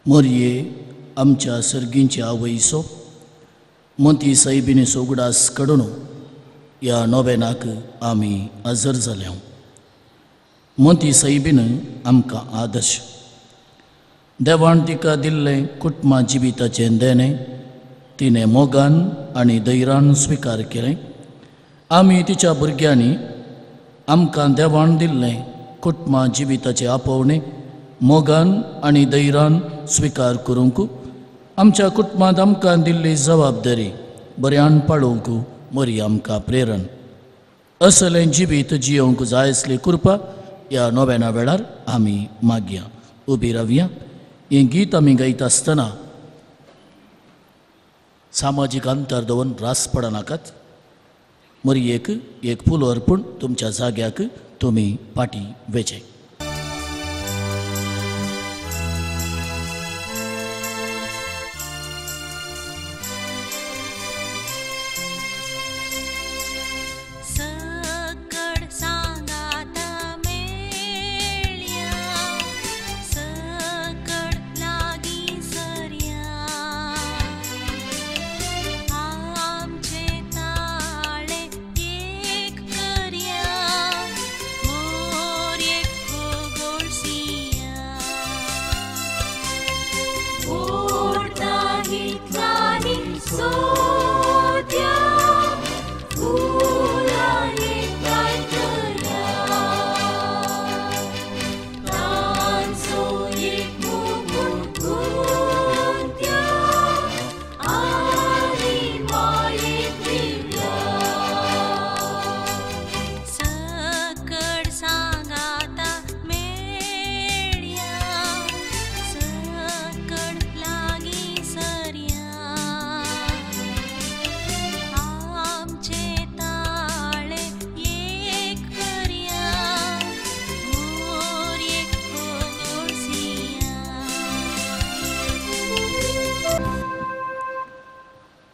मोरये आमच्या सर्गींची आवयसो मोती साहिबीने सोगडास कडून या नोवेनाक आमी हजर जाल्या. मोती साहिबीन आमकां आदर्श देवान तिका दिल्लें कुटुंबा जिविताचें देणें तिणें मोगान आनी धैर्यान स्विकार केलें. आमी तिच्या भुरग्यांनी आमकां देवान दिल्लें कुटुंबा जिविताचें आपोवणें मोगान आनी धैर्यान स्विकार करूंक आमच्या कुटुंबांत आमकां दिल्ली जबाबदारी बऱ्यान पाळोवंक मोरी आमकां प्रेरण. असलें जिवीत जियोंक जाय असली कृपा ह्या नोवेना वेळार आमी मागया. उबी रावया. हें गीत आमी गायता आसतना सामाजीक अंतर दवरून रास पडनाकात. मोरयेक एक फूल अर्पूण तुमच्या जाग्याक तुमी पाटी वेचे.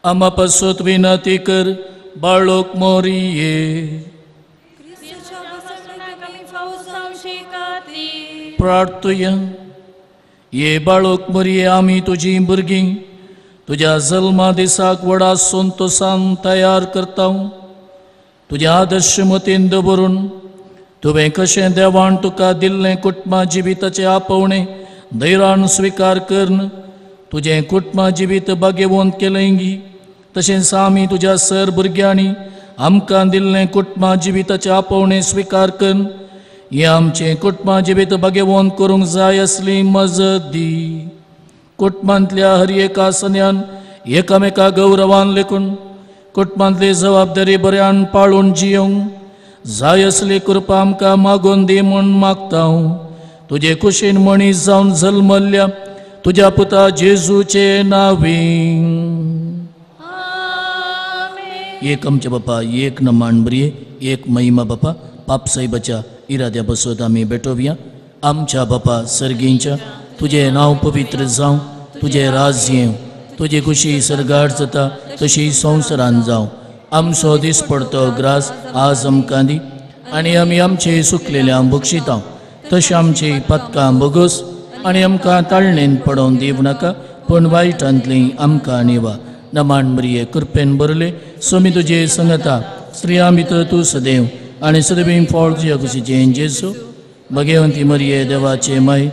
आमा पासत विनंती कर बाळोक मोरये. प्रार्थया. ये बाळोक मोरये आमी तुजी भुरगीं तुज्या जल्मा दिसाक व्हडा संतोषान तयार करता. तुज्या आदर्श मतीन दवरून तुवें कशें देवान तुका दिल्लें कुटुंबा जिविताचें आपोवणें धैर्यान स्विकार करन तुजें कुटुंबा जिवीत बागेवंत केलें गी. तशेंच आमी तुज्या सर भुरग्यांनी आमकां दिल्लें कुटुंबा जिविताचें आपोवणें स्विकार करन हें आमचें कुटुंबा जिवीत बागेवंत करूंक जाय असली मजत दी. कुटुंबांतल्या हर एका सण्यान एकामेका गौरवान लेखून कुटुंबांतली जबाबदारी बऱ्यान पाळून जियोंक जाय असली कृपा आमकां मागून दी म्हूण मागता. तुजे कुशीन मनीस जावन जल्मल्ल्या तुज्या पुता जेजूचे नांवीं. एक आमचे बापा एक नमान बरये एक महिमा बापा पाप साहेबाच्या इराद्या बसत आमी भेटोवया. आमच्या बापा सर्गींच्या तुझे नांव पवित्र जावं तुझे राज येवं तुजी खुशी सरगाट जाता तशी संवसारान जावं. आमचो दीस पडतो ग्रास आज आमकां दी आनी आमी आमचे सुकलेल्या बक्षिता तशें आमची पदकां बोगोस आनी आमकां ताळणेन पडोवन दिवं नाका पूण वायटांतली आमकां निवा. नमान मरिये कृपेन बरले सोमी तुजे संगता स्त्रियां भितर तूं सदैव आनी सदैव फळ तुज्या कुशीचें जेजू. भगवंती मरिये देवाचे माय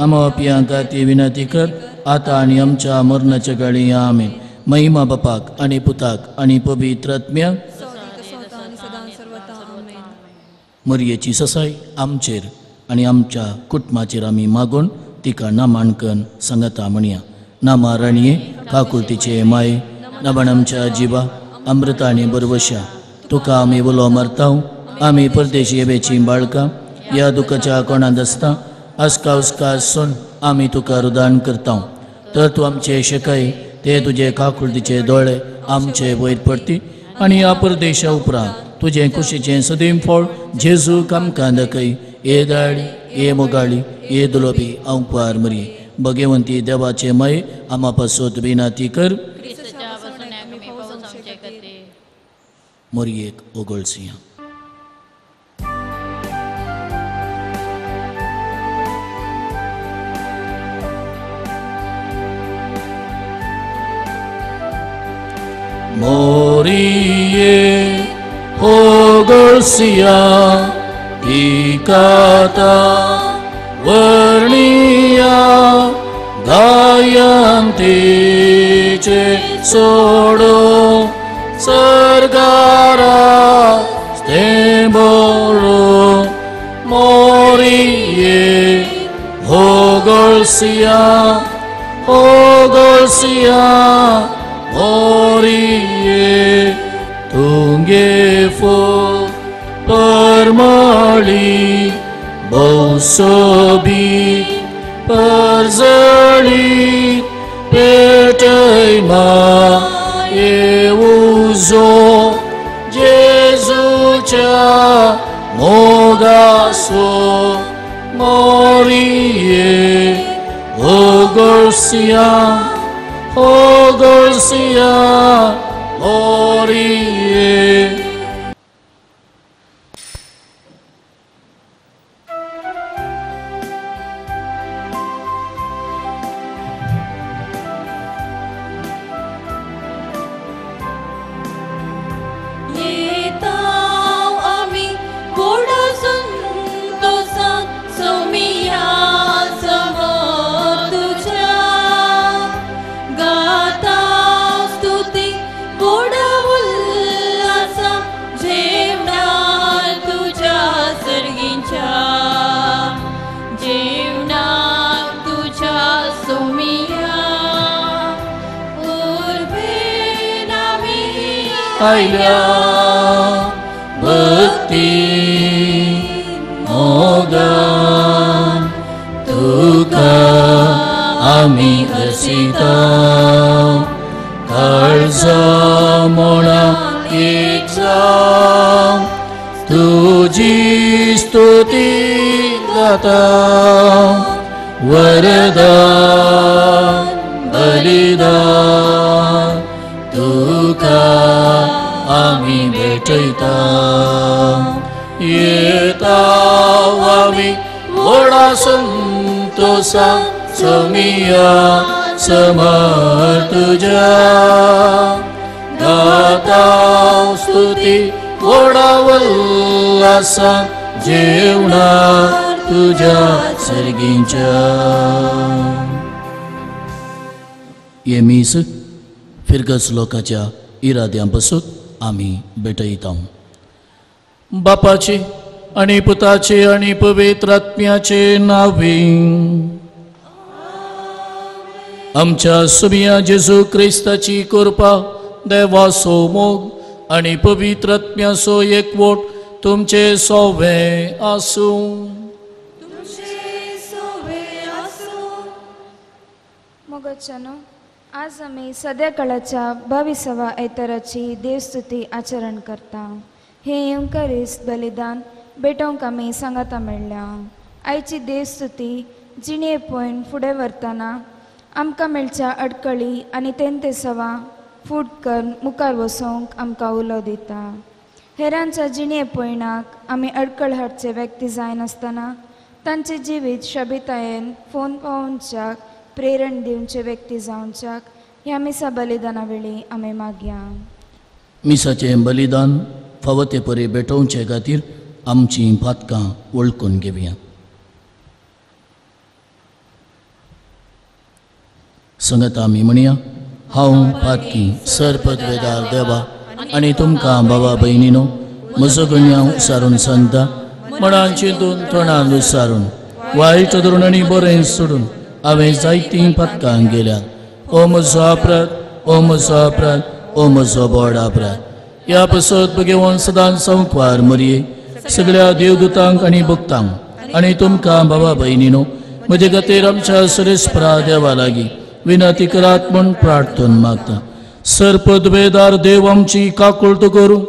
आमा पियां खातीर विनंती कर आतां आनी आमच्या मरणाच्या घडी आमीन. महिमा बापाक आनी पुताक आनी पवित्र आत्म्याक. मरियेची ससाय आमचेर आनी आमच्या कुटुंबाचेर आमी मागून तिका नामांकन सांगता म्हणया. नामा राणये काकुलतीचे माय नमन आमच्या जिवा अमृता आनी बरवशा तुका आमी उलो मारता. आमी परदेशी येवेची बाळकां ह्या दुखाच्या कोणांत आसता आस्का उस्का सून आमी तुका रुदान करता. तर तूं आमचे शेकाय ते तुजे काकुलतीचे दोळे आमचे वयर पडटी आनी ह्या परदेशा उपरांत तुजें कुशीचें सदैव फळ जेजूक आमकां दाखय. ए दाळी ए मोगाळी ए दुलोबी अंपार मरिये भगवंती देवाचे माय आमा पासत विनंती कर. मोरयेक ओगळसिया. Thank you. Moriye Hogolsia Ikata Varniya Gayanti che sodo Sargara Stemboro Moriye Hogolsia Moriye Tungefo Parmali Bausobi Parzali Petaima Euzo Jesucha Mogaso Moriye Ogorsia Moriye. Aila Bhakti Mogan Tuka Ami Asita Karza Mona Exam Tuji Stuti Gata Varadan Balidan Tuka Ami Betaita Yeta Ami Voda Santosa Samia Samartuja Gata Stuti Voda Vallasa Jevna Tuja Sargincha Yemis फिरगस लोकाच्या इराद्यांपासून आम्ही भेटयतां बापाचे आणि पुताचे आणि पवित्र आत्म्याचे नावे आमच्या सुमिया जेजू ख्रिस्ताची कृपा देवाचो मोग आणि पवित्र आत्म्याचो एकवट तुमचे सोवे आसूं मोगच्चानो आज आम्ही सध्या काळाच्या 22व्या ऐतराची देवस्तुती आचरण करता हे युंकरिस्त बलिदान भेटोवंक आमी सांगाता मेळ्ळ्या आयची देवस्तुती जिणे पॉयंट फुडें व्हरतना आमकां मेळच्या अडकळी आनी तेंतेसवा फूट करून मुखार वचोवंक आमकां उलो दिता हेरांच्या जिणे पॉयणाक आमी अडकळ हाडचे व्यक्ती जायनासतना तांचे जिवीत शबितायेन फोन पावोवच्याक प्रेरण दिवचे व्यक्ती जावच्याक ह्या मिसा बलिदाना वेळी आमी मागया मिसाचे बलिदान फावो ते परी भेटोवचे खातीर आमची पातकां वळखून घेवया संगत आमी म्हणया हांव पातकी सरपदवेदार देवा आनी तुमकां बाबा भयणीनो म्हजो गण्या उसारून सांगता मनान चिंतून तोंडान विचारून वायट धरून आनी बरें सोडून हांवें जायतीं पातकां गेल्या ओ म्हजो अपराध ओ म्हजो अपराध ओ म्हजो बोड अपराध ह्या पसत घेवन सदांच संकवार मरये सगळ्या देवदूतांक आनी भक्तांक आनी तुमकां बाबा भयणीनो म्हजे खातीर आमच्या सुरेस्परा देवा लागीं विनंती करात म्हूण प्रार्थन मागता सरपदवेदार देव आमची काकुळट करूं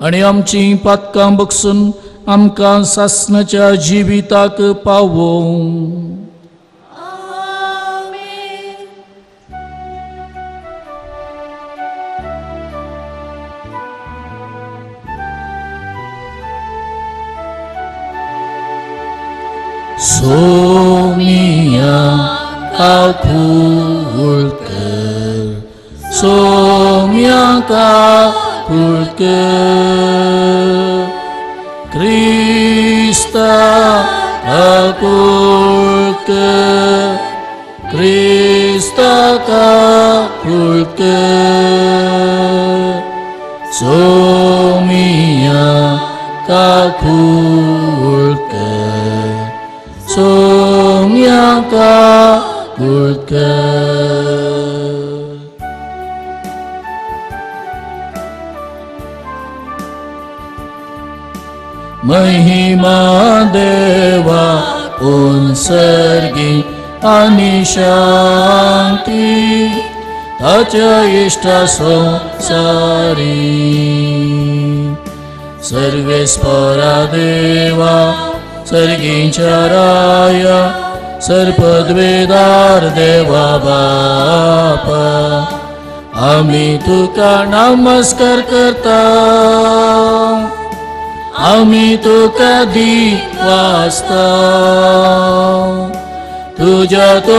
आनी आमची पातकां बगसून आमकां सासणाच्या जिविताक पावों सोमिया काकुळकर सोमिया somiaka pulke Krista kapulke Krista kapulke somiaka pulke somiaka pulke महिमा देवा उन्सर्गी आणि शांती ताच्या इष्टा संसारी सर्वेस्परा देवा सर्गींच्या राया सर्पद्वेदार देवा बापा आम्ही तुका नमस्कार करता आम्ही तुका दिवासता तुझ्या तो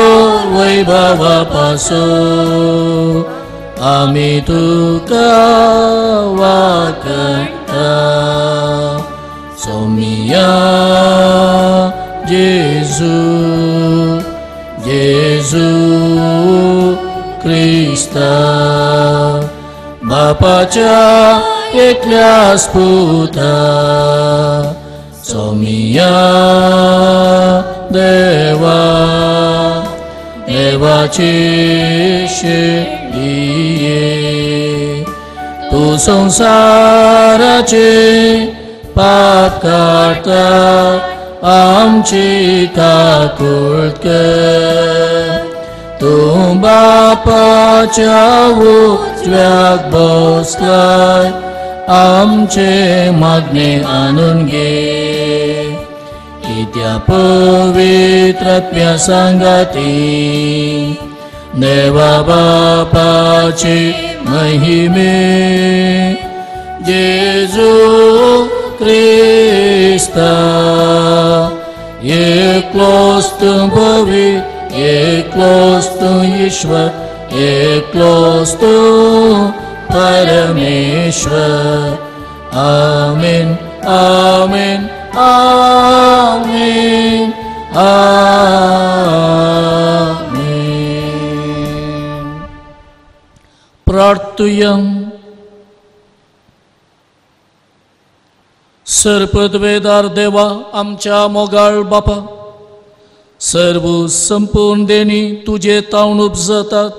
वैभवापासून आम्ही तुका वाकता सोमिया जेजू जेजू ख्रिस्ता बापाच्या एकल्यास पुता सोमिया देवा देवाची शेळिये तू संसाराचे पाप काढता आमची काकुळत तू बापाच्या उजव्याक बसलाय आमचे मागणे आणून घे की त्या पवित्रात्म्या संगती देवा बापाचे महिमे जेजू ख्रिस्ता एकलोच तू पवित्र एकलोच तू ईश्वर एकलोच तू परमेश्वर आमीन आमीन आमीन आमीन प्रार्थुयं सर्पद्वेदार देवा आमच्या मोगाळ बापा सर्व संपूर्ण देणी तुझे तावन उपजतात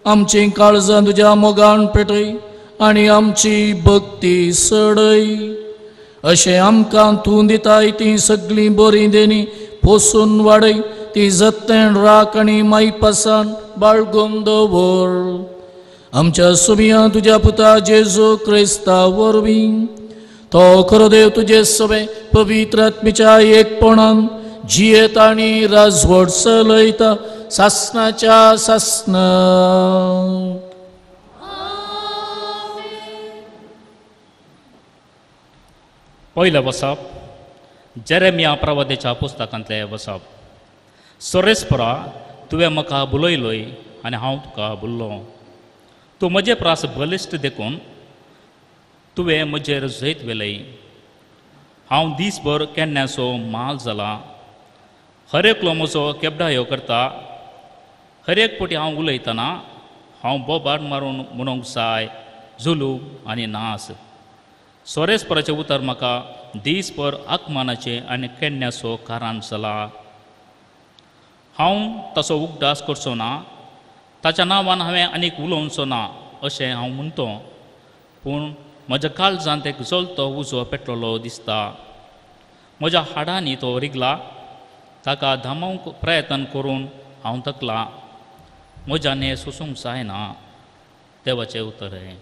आमची काळजां तुझ्या मोगान पेटय आनी आमची भक्ती सडय अशें आमकां तूं दिताय ती सगळीं बरी देणी पोसून वाडय ती जतन राख आनी माई पासान बाळगून दवर आमच्या सुमिया तुझ्या पुता जेजू क्रिस्ता वरवीं तो खरो देव तुझे सवे पवित्र आत्मेच्या एकपणान जियेत आनी राजवट चलयता सासनाच्या सासना पयलें वचप जेरेमिया प्रवादेच्या पुस्तकांतलें वचप सोरेस्परा तुवें म्हाका बुलयलोय आनी हांव तुका बुल्लो तूं म्हजे प्रास बलिश्ट देखून तुवें म्हजेर जैत वेलय हांव दीसभर केन्नाचो माल जाला हर एकलो म्हजो केबडायो करता हर एक फावटी हांव उलयतना हांव बोबाड मारून म्हणूंक जाय झुलू आनी नास सोरेस्पराचें उतर म्हाका दीसभर आत्मानाचें आनी केन्नाचो कारण जाला हांव तसो उगडास करचो ना ताच्या नांवान हांवें आनीक उलोवचो ना अशें हांव म्हणतो पूण म्हज्या काळजांत एक जळतो उजो पेटलेलो दिसता म्हज्या हाडांनी तो रिगला ताका धामावंक प्रयत्न करून हांव तकला म्हज्यान हें सोसूंक जायना देवाचें उतर हें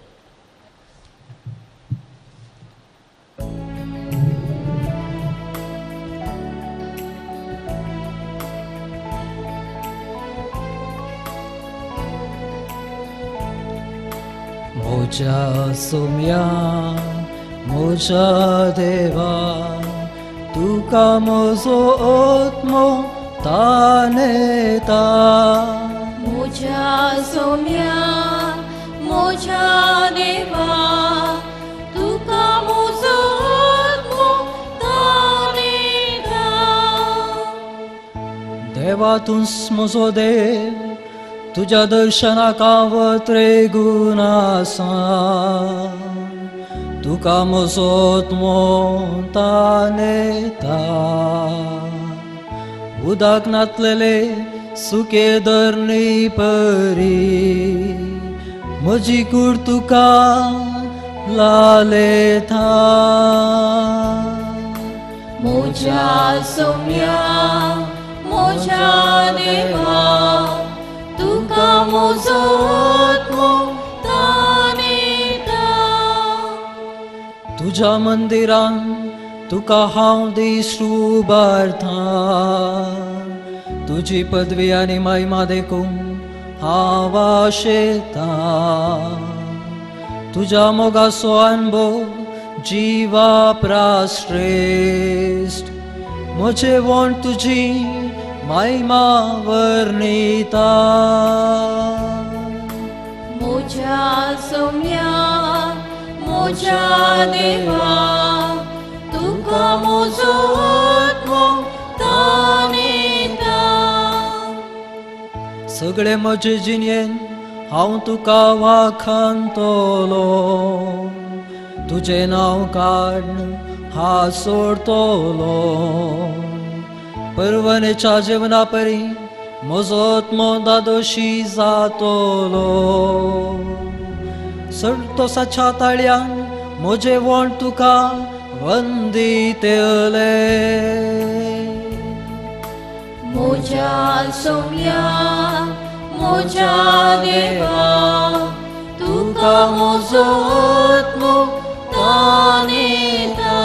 मोजा सोम्या मोजा देवा तुका मोजो आत्मो तानेता मोजा सोम्या म्हज्या देवा तुका म्हजो आत्मो ताणेता. देवा तूंच म्हजो देव, तुझ्या दर्शनाक हांव त्रेगून आसा. तुका म्हजो आत्मो ताणेता. उदक नातलेले सुके धरणी परी म्हजी कूड तुका लालेता. म्हज्या सोम्या म्हज्या देवा तुका म्हजो आत्मो ताणेता. तुझ्या मंदिरान तुका हांव दीस उबारता. तुजी पदवी आनी महिमा देखून हांव आशेता. तुझ्या मोगाचो अनुभव जिवा प्राश्रेश्ठ. म्हजे वण तुजी महिमा वर्णिता. म्हज्या सोम्या म्हज्या देवा तुका म्हजो आत्मो ताणेता. सगळे म्हजे जिणेन हांव तुका वाखाणतलो. तुजें नांव काडून हात सोडतलो. परवनेच्या जेवणा परी म्हजो आत्मो दादोशी जातलो. संतोषाच्या ताळ्यान म्हजे वण तुका वंदितले. म्हज्या सोम्या म्हज्या देवा तुका म्हजो आत्मो ताणेता.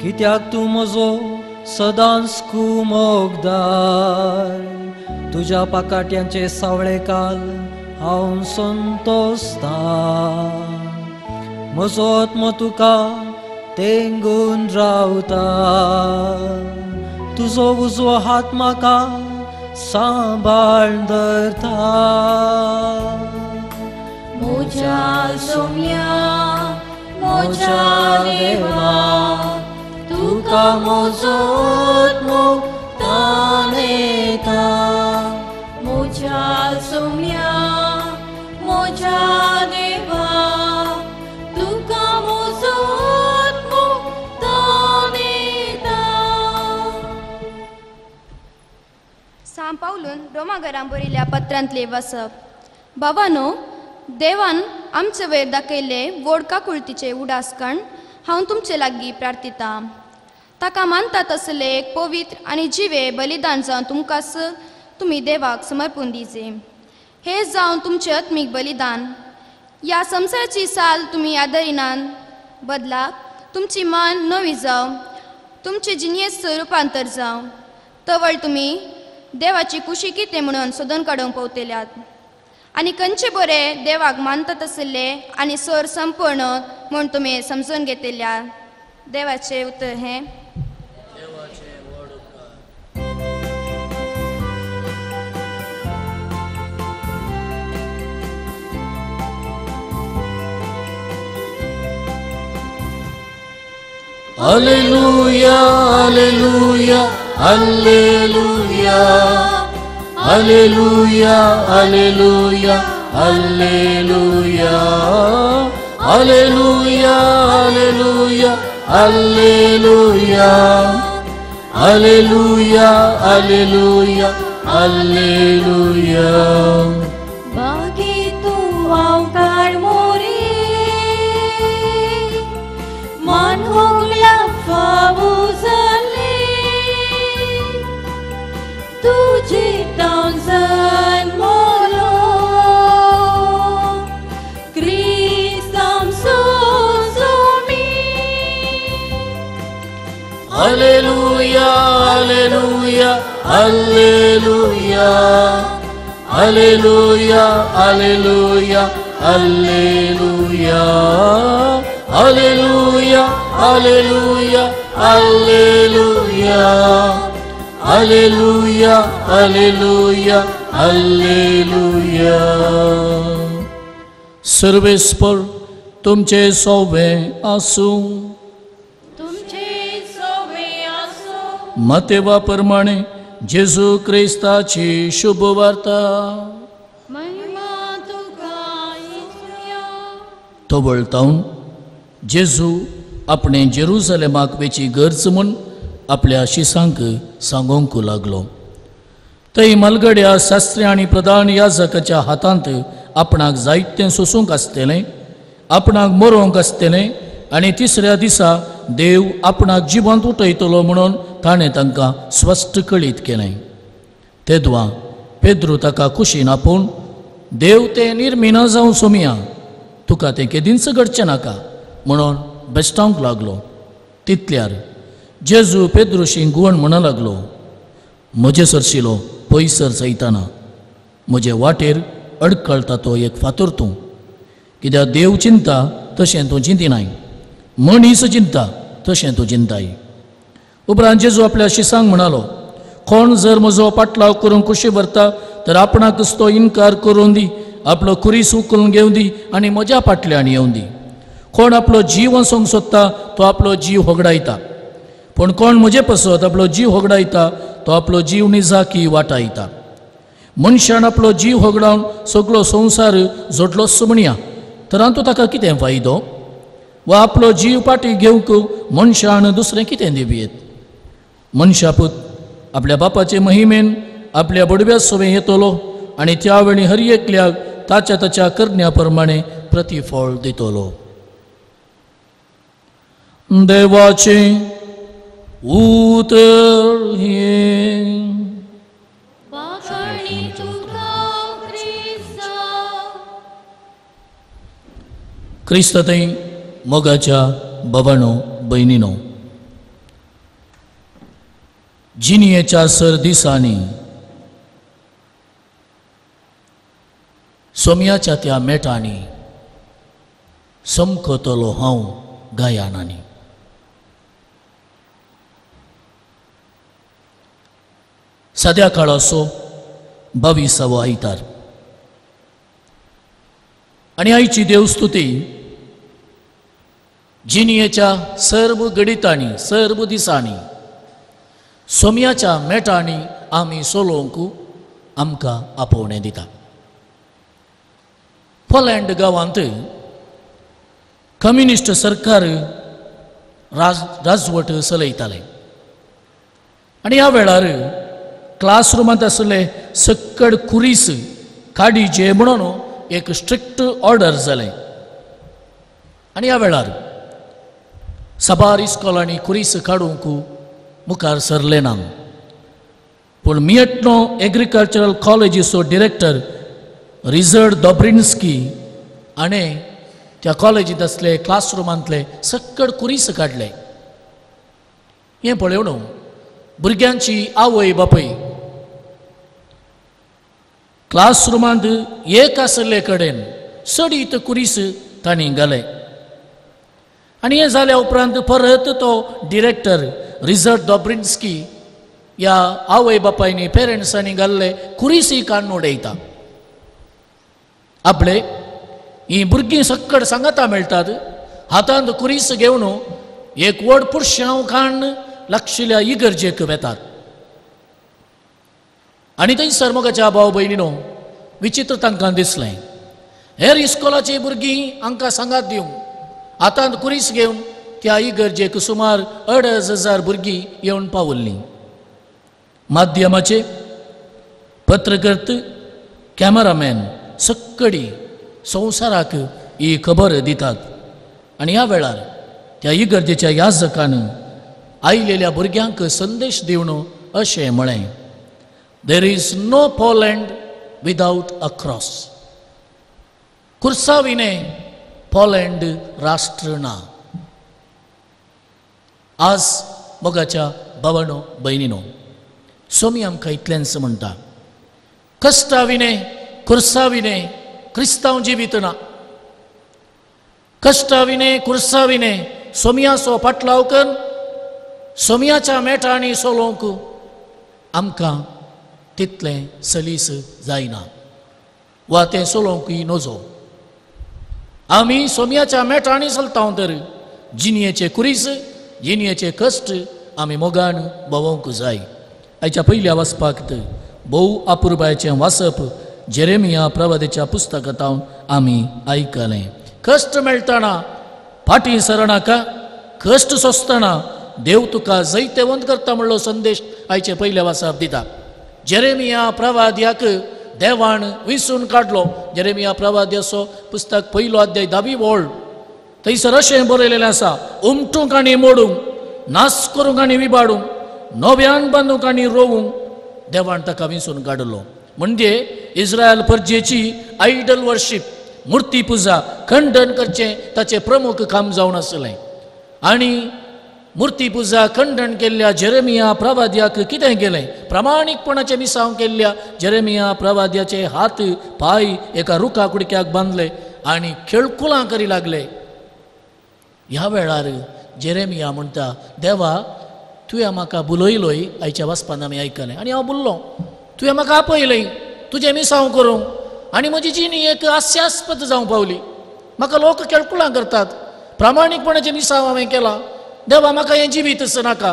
कित्याक तूं म्हजो सदांच कुमोगदार. तुज्या पाकाट्यांचे सावळे काल हांव संतोसता. म्हजो आत्मो तुका तेंगून रावता. तुजो उजवो हात म्हाका सांबाळ धरता. म्हज्या सोम्या म्हज्या देवा तुका म्हजो आत्मो ताणेता. म्हज्या सोम्या म्हज्या देवा तुका म्हजो आत्मो ताणेता. सांब पावलून रोमाघरां बरयल्या पत्रांतले वसप. भावानो, देवान आमचे वयर दाखयले व्हड काकुळतीचे उडासकण हांव तुमचे लागीं प्रार्थिता. ताका मानता तसले एक पवित्र आनी जिवे बलिदान जावन तुमकां तुमी देवाक समर्पून दिजे. हे जावन तुमचे आत्मीक बलिदान. ह्या संवसाराची साल तुमी आदरिनान बदलाक तुमची मन नवी जावं, तुमचे जिणेचो रुपांतर जावं. तवळ तुमी देवाची कुशी कितें म्हणून सोदून काडूंक पावतल्यात. आनी खंयचे बरें देवाक मानतात आसले आनी सर संपूर्ण म्हूण तुमी समजून घेतल्या. देवाचे उतर हें. Alleluia, alleluia, alleluia. Alleluia, alleluia, alleluia. Alleluia, alleluia, alleluia. Alleluia, alleluia, alleluia. बागी तूं वावकार मोरी मान होगल्या फावू जाले. तुझे तांजन मोलो क्रिस्ताम Somi. Alleluia, alleluia, alleluia. Alleluia, alleluia, alleluia. Alleluia, alleluia, alleluia. Alleluia, alleluia, hallelujah. सर्वेस्पर तुमचे सोवे आसूं. तुमचे सोवे आसो. मतेवा प्रमाणे जेजू क्रिस्ताची शुभ वार्ता. महिमा तुका येसुया. तो वळतावन जेजू आपणे जेरुसलेमाक वेची गरज म्हूण आपल्या शिसांक सांगोंक लागलो. थंय मलगड्या शास्त्री आनी प्रधान याजकाच्या हातांत आपणाक जायतें सोसूंक आसतलें, आपणाक मरोंक आसतलें आनी तिसऱ्या दिसा देव आपणाक जिवंत उठयतलो म्हणून ताणें तांकां स्पश्ट कळीत केलें. तेदवा पेद्रू ताका कुशीन आपोवन देव तें निर्मिना जावं सोमिया, तुका तें केदींच घडचें नाका म्हणून बेश्टावंक लागलो. तितल्यार जेजू पेद्रूशी गुवण म्हणूंक लागलो, म्हजे सरशिलो पयसर चयताना म्हजे वाटेर अडखळटा तो एक फातर तूं. कित्याक देव चिंता तशें तूं चिंतिनाय, मनीस चिंता तशें तूं चिंताय. उपरांत जेजू आपल्या शिसांक म्हणालो, कोण जर म्हजो पाटलाव करून कुशी भरता तर आपणाकच तो इन्कार करून दी, आपलो कुरीस उखलून घेवन दी आनी म्हज्या फाटल्यान येवन दी. कोण आपलो जीव वचोंक सोदता तो आपलो जीव होगडायता, पूण कोण म्हजे पसत आपलो जीव होगडायता तो आपलो जीव निजाकी वाटायता. मनशान आपलो जीव होगडावन सगळो संवसार जोडलोच म्हणया तर तातूंत ताका कितें फायदो? वा आपलो जीव पाटी घेवंक मनशान दुसरें कितें दिवयेत? मनशापूत आपल्या बापाचे महिमेन आपल्या बडव्या सवें येतलो आनी त्या वेळी हर एकल्याक ताच्या ताच्या करण्या प्रमाणे प्रतिफळ दितलो. देवाचे उतर हे. वाखाणी तुका ख्रिस्ता. क्रिस्ततय मोगाच्या बाबांनो बहिणीनो, जिनियेच्या सर दिसांनी सोम्याच्या त्या मेटांनी समकतलो हांव गायानांनी. सद्या काळाचो 22वा आयतार आनी आयची देवस्तुती जिनियेच्या सर्व गडितांनी सर्व दिसांनी सोम्याच्या मेटांनी आमी सोलोवंक आमकां आपोवणें दिता. पोलंड गांवांत कम्युनिस्ट सरकार राजवट चलयताले आनी ह्या वेळार क्लासरूमांत आसले सक्कड कुरीस काडीचे म्हणून एक स्ट्रिक्ट ऑर्डर जालें. आनी ह्या वेळार साबार इस्कॉलांनी कुरीस काडूंक मुखार सरले ना. पूण मियटनो एग्रीकल्चरल कॉलेजीचो डिरेक्टर रिझर्ड दोब्रिन्स्की हाणें त्या कॉलेजींत आसले क्लासरूमांतले सक्कड कुरीस काडले. हें पळयवन भुरग्यांची आवय बापय क्लासरूमांत एक आसले कडेन सडीत कुरीस तांणी घाले. आनी हें जाल्या उपरांत परत तो डिरेक्टर रिझर्ड दोब्रिन्स्की ह्या आवय बापायनी पेरंट्सांनी घाल्ले कुरीसय काडून उडयता. आपले ही भुरगीं सक्कड सांगाता मेळटात, हातांत कुरीस घेवन एक व्हड पुरशांव काडून लागशिल्ल्या इगर्जेक वेतात. आनी थंयसर मोगाच्या भाव भयणीनो विचित्र तांकां दिसलें. हेर इस्कॉलाची भुरगीं हांकां सांगात दिवंक हातांत कुरीस घेवन त्या इगर्जेक सुमार 2,500 भुरगीं येवन पावल्लीं. माध्यमाचे पत्रकर्ते कॅमेरामॅन सक्कडी संवसाराक ही खबर दितात. आनी ह्या वेळार त्या इगर्जेच्या याजकान आयिल्ल्या भुरग्यांक संदेश दिवन अशें म्हळें, there is no Poland without a cross. कुर्सा विने पोलंड राष्ट्र ना. आज मोगाच्या भावांनो भयणीनो, सोमी आमकां इतलेंच म्हणटा, कश्टा विने कुर्सा विने क्रिस्तांव जिवीत ना. कश्टा विने कुर्सा विने सोमयाचो पाटलाव कर सोमयाच्या मेटांनी सोलोवंक आमकां तितलें सलीस जायना वा तें सोलोंकूय नजो. आमी सोम्याच्या मेटांनी चलता तर जिनियेचे कुरीस जिनियेचे कश्ट आमी मोगान भोवंक जाय. आयच्या पयल्या वाचपाक भोव अपुरबायेचें वाचप जेरेमिया प्रवादेच्या पुस्तकांत आमी आयकलें. कश्ट मेळटना फाटीं सरनाका, कश्ट सोंसतना देव तुका जैतेवंत करता म्हणलो संदेश आयचे पयल्या वाचप दिता. जेरेमिया प्रवाद्याक देवान विसून काडलो. जेरेमिया प्रवाद्याचो पुस्तक पयलो अध्याय 10वी ओळ. थंयसर अशें बरयलेलें आसा, उमटूंक आनी मोडूंक, नास करूंक आनी विबाडूंक, नव्यान बांदूंक आनी रोवूंक देवान ताका विसून काडलो. म्हणजे इस्रायल परजेची आयडल वर्शीप, मुर्ती पुजा खंडन करचें ताचें प्रमुख काम जावन आसलें. आनी मुर्ती पुजा खंडन केल्ल्या जेरेमिया प्रवाद्याक कितें केलें? प्रामाणीकपणाचें मिसांव केल्ल्या जेरेमिया प्रवाद्याचे हात पाय एका रुखा कुडक्याक बांदले आनी खेळकुलां करी लागले. ह्या वेळार जेरेमिया म्हणटा, देवा तुवें म्हाका बुलयलोय. आयच्या वाचपान आमी आयकलें आनी हांव बुल्लो. तुवें म्हाका आपयलय तुजें मिसांव करूंक आनी म्हजी जिणी एक हास्यास्पद जावं पावली. म्हाका लोक खेळकुलां करतात. प्रामाणीकपणाचें मिसांव हांवें केलां. देवा म्हाका हें जिवीतच नाका.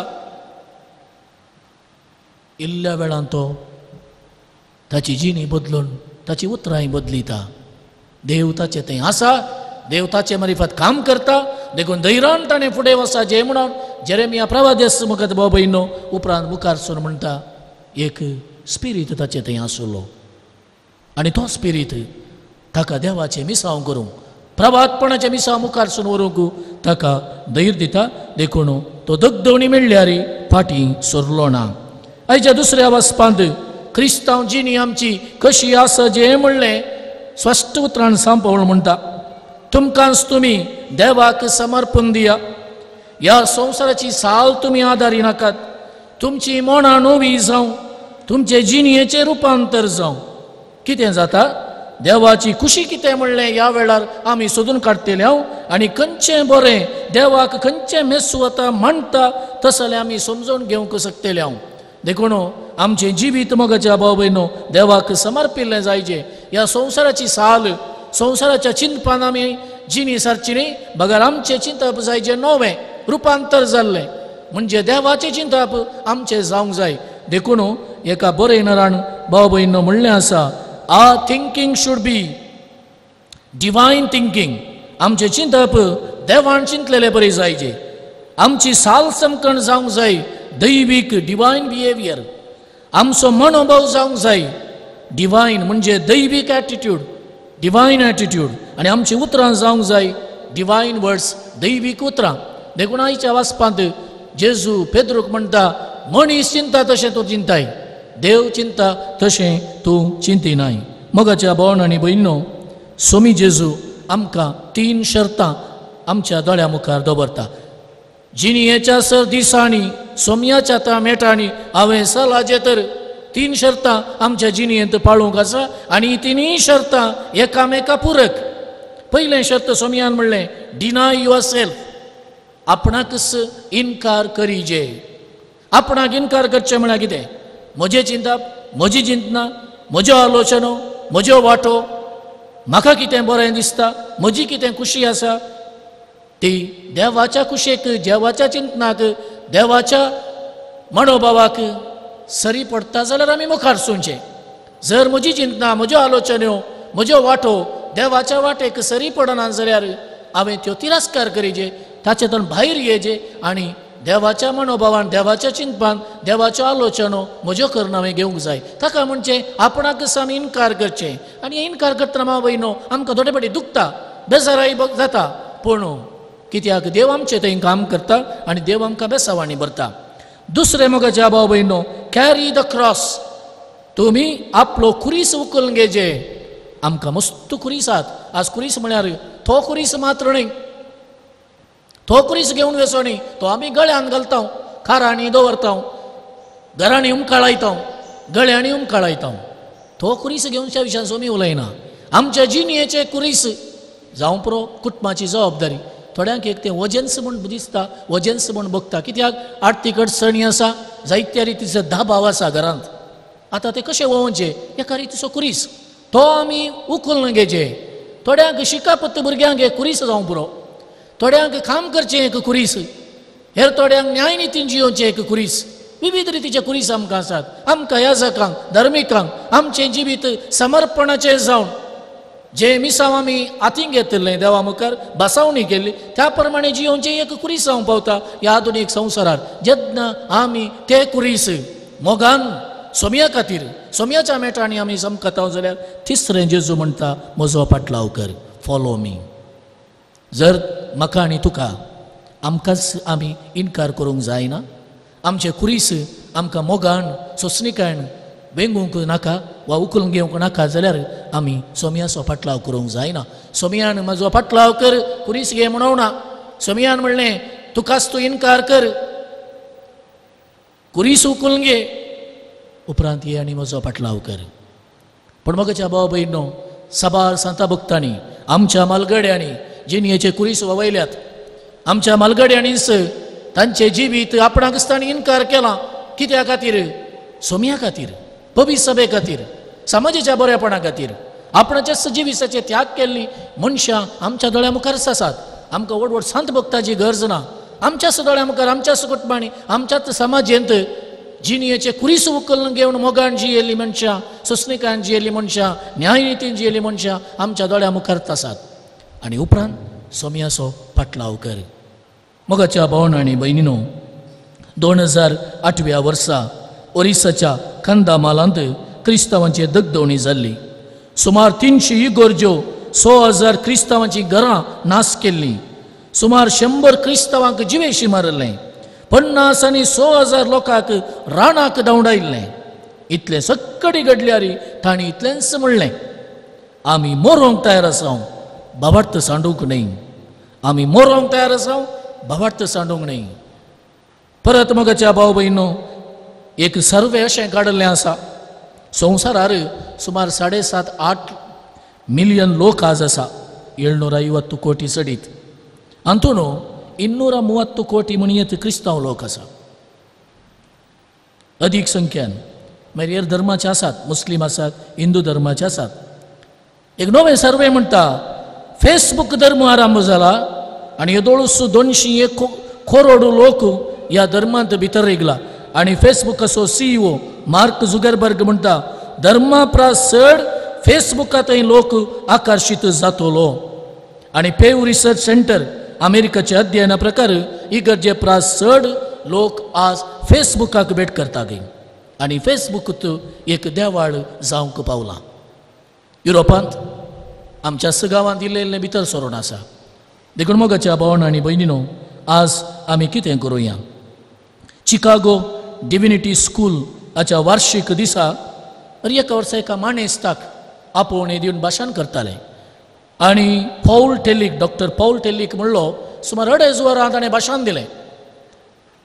इल्ल्या वेळान तो ताची जिणी बदलून ताची उतरांय बदलिता. देव ताचे थंय आसा, देव ताचे मारिफत काम करता. देखून धैर्यान ताणें फुडें वचाचें म्हणून जेरेमिया प्रवादेस मुखार बाबयनो उपरांत मुखार सून म्हणटा, एक स्पिरीट ताचे थंय आसलो आनी तो स्पिरीट ताका देवाचें मिसांव करूंक, प्रभातपणाचें मिसांव मुखार सून व्हरूंक ताका धैर्य दिता. देखून तो दगदवणी मेळ्ळ्यारी फाटीं सरलो ना. आयच्या दुसऱ्या वाचपांत क्रिस्तांव जिणी आमची कशी आसा जें म्हणलें स्पश्ट उतरान सांपवळ म्हणटा, तुमकांच तुमी देवाक समर्पण दिया. ह्या संवसाराची साल तुमी आदारी नाकात. तुमची मोणां नवी जावं, तुमचे जिणयेचें रुपांतर जावं. कितें जाता? देवाची खुशी कितें म्हणलें ह्या वेळार आमी सोदून काडटले हांव. आनी खंयचें बरें देवाक खंयचें मेसूं वता म्हणटा तसलें आमी समजून घेवंक शकतले हांव. देखून आमचें जिवीत मोगाच्या भाव भयणो देवाक समर्पिल्लें जायचें. ह्या संवसाराची साल, संवसाराच्या चिंतपान आमी जिणी सारची न्ही, बगर आमचें चिंतप जायचें नवें रुपांतर जाल्लें. म्हणजे देवाचें चिंतप आमचें जावंक जाय. देखून एका बरयणारान भाव भयणो म्हणलें आसा, our thinking should be divine thinking. आमचें चिंतप देवान चिंतलेलें बरें जायचें. आमची साल समकण जावंक जाय दैवीक डिवायन बिहेवियर. आमचो मनोभाव जावंक जाय डिवायन म्हणजे दैवीक एटिट्यूड, डिवायन एटिट्यूड. आनी आमची उतरां जावंक जाय डिवायन वर्ड्स, दैवीक उतरां. देखून आयच्या वाचपांत जेजू पेद्रूक म्हणटा, मनीस चिंता तशें तूं चिंताय, देव चिंता तशें तूं चिंतिनाय. मोगाच्या भावांनो आनी भयणींनो, सोमी जेजू आमकां 3 शर्तां आमच्या दोळ्या मुखार दवरता. जिणयेच्या सर दिसांनी, सोमयाच्या त्या मेटांनी हांवें सलाचे तर 3 शर्तां आमच्या जिणयेंत पाळूंक आसा. आनी ही 3 शर्तां एकामेका पुरक. पयलें शर्त सोमयान म्हणलें, डिनाय युअर सेल्फ. आपणाकच इन्कार करीजे. आपणाक इन्कार करचें म्हळ्यार कितें? म्हजें चिंतप, म्हजी चिंतना, म्हज्यो आलोचनो, म्हज्यो वाटो, म्हाका कितें बरें दिसता, म्हजी कितें खुशी आसा, ती देवाच्या कुशेक, देवाच्या चिंतनाक, देवाच्या मनोभावाक सरी पडटा जाल्यार आमी मुखार सरचें. जर म्हजी चिंतना, म्हज्यो आलोचन्यो, म्हज्यो वाटो देवाच्या वाटेक सरी पडना जाल्यार हांवें त्यो तिरस्कार करीचे, ताचेतून भायर येजे आनी देवाच्या मनोभावान, देवाच्या चिंतपान, देवाच्यो आलोचनो म्हज्यो करून हांवें घेवंक जाय. ताका म्हणचें आपणाकच आमी इन्कार करचें. आनी इन्कार करतना माव भयणो आमकां थोडे फावटी दुखता, बेजाराय जाता. पूण कित्याक देव आमचें थंय काम करता आनी देव आमकां बेसावांनी भरता. दुसरें मोगाच्या भाव भयणो, कॅरी द क्रॉस. तुमी आपलो कुरीस उखलून घेजे. आमकां मस्त कुरीस आहात. आज कुरीस म्हळ्यार तो कुरीस मात्र न्ही, तो कुरीस घेवन वचो न्ही, तो आमी गळ्यान घालता, खारांनी दवरता, घरांनी उमकाळायता, गळ्यांनी उमकाळायता. तो कुरीस घेवच्या विशयान सोमी उलयना. आमच्या जिणयेचे कुरीस जावं पुरो कुटुंबाची जबाबदारी. थोड्यांक एक तें वजन्स म्हूण दिसता, वजन्स म्हूण बगता. कित्याक आर्थीक अडचणी आसा, जायत्या रितीचो दाबाव आसा घरांत. आतां ते कशें वोवचे एका रितीचो कुरीस तो आमी उखलून घेवचे. थोड्यांक शिकापत्त भुरग्यांक एक कुरीस जावं पुरो, थोड्यांक काम करचें एक कुरीस, हेर थोड्यांक न्याय नितीन जियोवचें एक कुरीस. विविध रितीचे कुरीस आमकां आसात. आमकां याजकांक धर्मिकांक आमचें जिवीत समर्पणाचें जावन जे मिसांव आमी हातीन घेतलें देवा मुखार बसावणी केल्ली त्या प्रमाणे जियोवचें एक कुरीस जावं पावता ह्या आधुनीक संवसारांत. जेन्ना आमी ते कुरीस मोगान सोम्या खातीर सोम्याच्या मेटांनी आमी समकताव जाल्यार तिसरें जेजू म्हणटा म्हजो पाटलाव कर, फॉलो मी. जर म्हाका आनी तुका आमकांच आमी इन्कार करूंक जायना. आमचे कुरीस आमकां मोगान सोंसणीकायेन वेंगूंक नाका वा उखलून घेवंक नाका जाल्यार आमी सोम्याचो पाटलाव करूंक जायना. सोमयान म्हजो पाटलाव कर कुरीस घे म्हणूंक ना. सोमयान म्हणलें तुकाच तूं इन्कार कर, कुरीस उखलून घे, उपरांत ये आनी म्हजो पाटलाव कर. पण मगच्या भाव भयणो, साबार सांता भक्तांनी आमच्या मालगड्यांनी जिणयेचे कुरीस वयल्यात. आमच्या मालगड्यांनीच तांचे जिवीत आपणाक दिसताना इन्कार केला. कित्या खातीर? सोम्या खातीर, पवित्र सभे खातीर, समाजाच्या बरेपणा खातीर. आपणाच्या जिविसाचे त्याग केल्ली मनशां आमच्या दोळ्या मुखारच आसात. आमकां व्हड व्हड संत भक्ताची गरज ना. आमच्याच दोळ्या मुखार आमच्याच कुटुंबांनी आमच्याच समाजेंत जिणयेचे कुरीस उखलून घेवन मोगान जियेल्ली मनशां, सोंसणीकायेन जियेल्ली मनशां, न्यायनितीन जियेल्ली मनशां आमच्या दोळ्या मुखारच आसात. आनी उपरांत सोम्याचो पाटलाव कर. मोगाच्या भावांनो आनी भयणीनो, 2008व्या वर्सा ओरिसाच्या कंदामालांत क्रिस्तांवांची दगदवणी जाल्ली. सुमार 300 इगोर्ज्यो 100,000 क्रिस्तांवांची घरां नास केल्ली. सुमार 100 क्रिस्तांवांक जिवेशी मारले. 50 आनी 100,000 लोकांक रानाक धांवडायिल्लें. इतलें सक्कडी घडल्यार तांणी इतलेंच म्हणलें, आमी मोरोंक तयार आसां, भावार्थ सांडूंक न्हय. आमी मोरोंक तयार आसां, भावार्थ सांडूंक न्हय. परत मोगाच्या भाव भयणो, एक सर्वे अशें काडिल्लें आसा. संवसारार सुमार 7.5-8 मिलियन लोक आज आसा. 750 कोटी सडीत. हातून 230 कोटी म्हणयत क्रिस्तांव लोक आसा. अदीक संख्यान मागीर हेर धर्माचे आसात, मुस्लीम आसात, हिंदू धर्माचे आसात. एक नवे सर्वे म्हणटा फेसबुक धर्म आरंभ जाला आनी 201 करोड लोक ह्या धर्मांत भितर रेगला. आनी फेसबुकाचो CEO मार्क झुकरबर्ग म्हणटा धर्मा चड फेसबुकांतय लोक आकर्शीत जातलो. आनी पेव रिसर्च सेंटर अमेरिकाच्या अध्ययना प्रकार इगर्जे चड लोक आज फेसबुकाक भेट करता गे. आनी फेसबुक एक देवाळ जावंक पावला. युरोपांत आमच्या गांवांत इल्लें भितर सरोन आसा. देखून मोगाच्या भावांनो आनी भयणीनो, आज आमी कितें करुया? चिकागो डिविनिटी स्कूल हाच्या वार्षिक दिसा एका वर्सा एका माणेस्ताक आपोवणें दिवन भाशण करताले. आनी डॉक्टर पौल टेलिक म्हणलो सुमार 2.5 वरां ताणें भाशण दिलें.